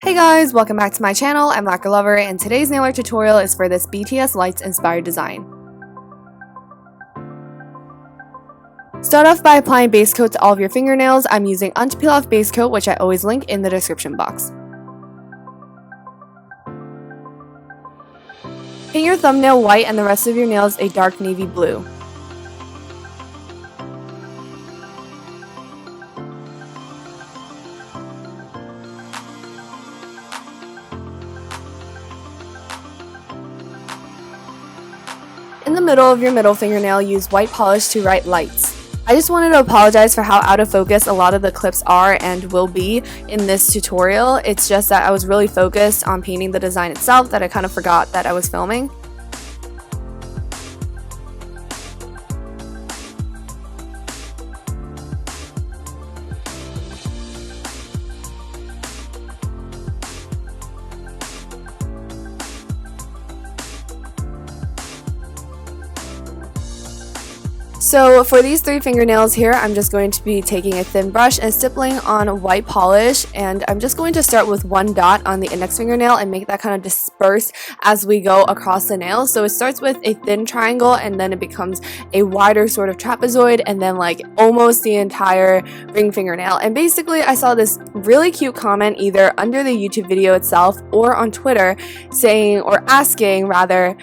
Hey guys, welcome back to my channel. I'm Lacquer Lover, and today's nail art tutorial is for this BTS Lights inspired design. Start off by applying base coat to all of your fingernails. I'm using unpeel off base coat, which I always link in the description box. Paint your thumbnail white and the rest of your nails a dark navy blue. In the middle of your middle fingernail, use white polish to write lights. I just wanted to apologize for how out of focus a lot of the clips are and will be in this tutorial. It's just that I was really focused on painting the design itself that I kind of forgot that I was filming. So for these three fingernails here, I'm just going to be taking a thin brush and stippling on white polish, and I'm just going to start with one dot on the index fingernail and make that kind of disperse as we go across the nail. So it starts with a thin triangle and then it becomes a wider sort of trapezoid and then like almost the entire ring fingernail. And basically I saw this really cute comment either under the YouTube video itself or on Twitter saying, or asking rather,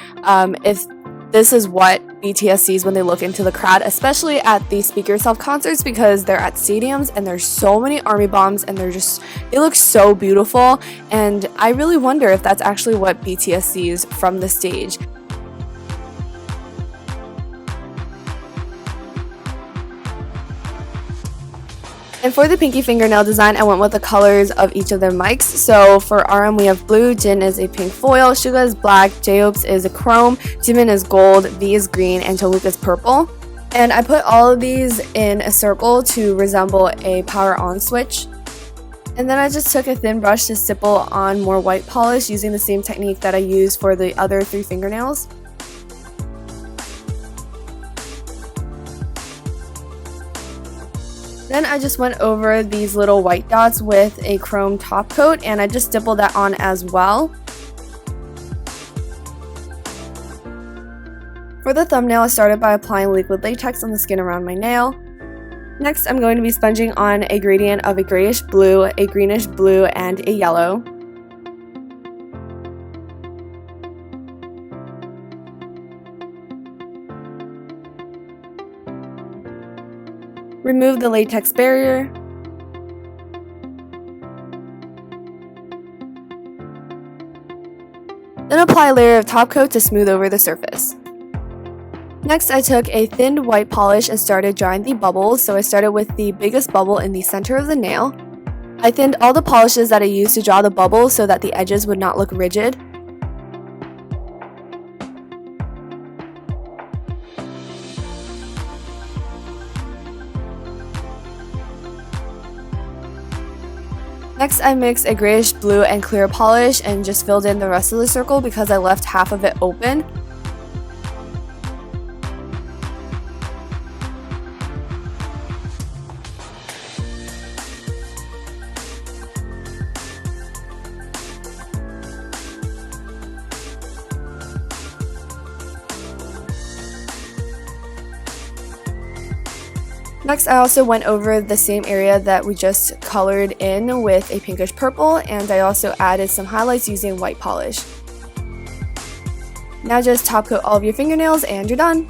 if this is what BTS sees when they look into the crowd, especially at the Speak Yourself concerts, because they're at stadiums and there's so many army bombs and they look so beautiful, and I really wonder if that's actually what BTS sees from the stage. And for the pinky fingernail design, I went with the colors of each of their mics. So for RM we have blue, Jin is a pink foil, Suga is black, J-Hope's is a chrome, Jimin is gold, V is green, and Chaluk is purple. And I put all of these in a circle to resemble a power on switch. And then I just took a thin brush to stipple on more white polish using the same technique that I used for the other three fingernails. Then I just went over these little white dots with a chrome top coat and I just stippled that on as well. For the thumbnail, I started by applying liquid latex on the skin around my nail. Next, I'm going to be sponging on a gradient of a grayish blue, a greenish blue, and a yellow. Remove the latex barrier. Then apply a layer of top coat to smooth over the surface. Next, I took a thin white polish and started drawing the bubbles, so I started with the biggest bubble in the center of the nail. I thinned all the polishes that I used to draw the bubbles so that the edges would not look rigid. Next, I mixed a grayish blue and clear polish and just filled in the rest of the circle because I left half of it open. Next, I also went over the same area that we just colored in with a pinkish purple, and I also added some highlights using white polish. Now just top coat all of your fingernails and you're done!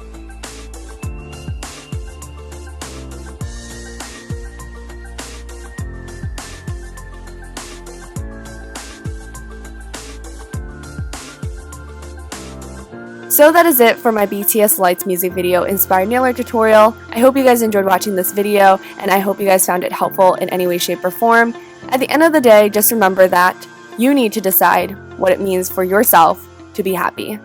So that is it for my BTS Lights music video inspired nail art tutorial. I hope you guys enjoyed watching this video, and I hope you guys found it helpful in any way, shape, or form. At the end of the day, just remember that you need to decide what it means for yourself to be happy.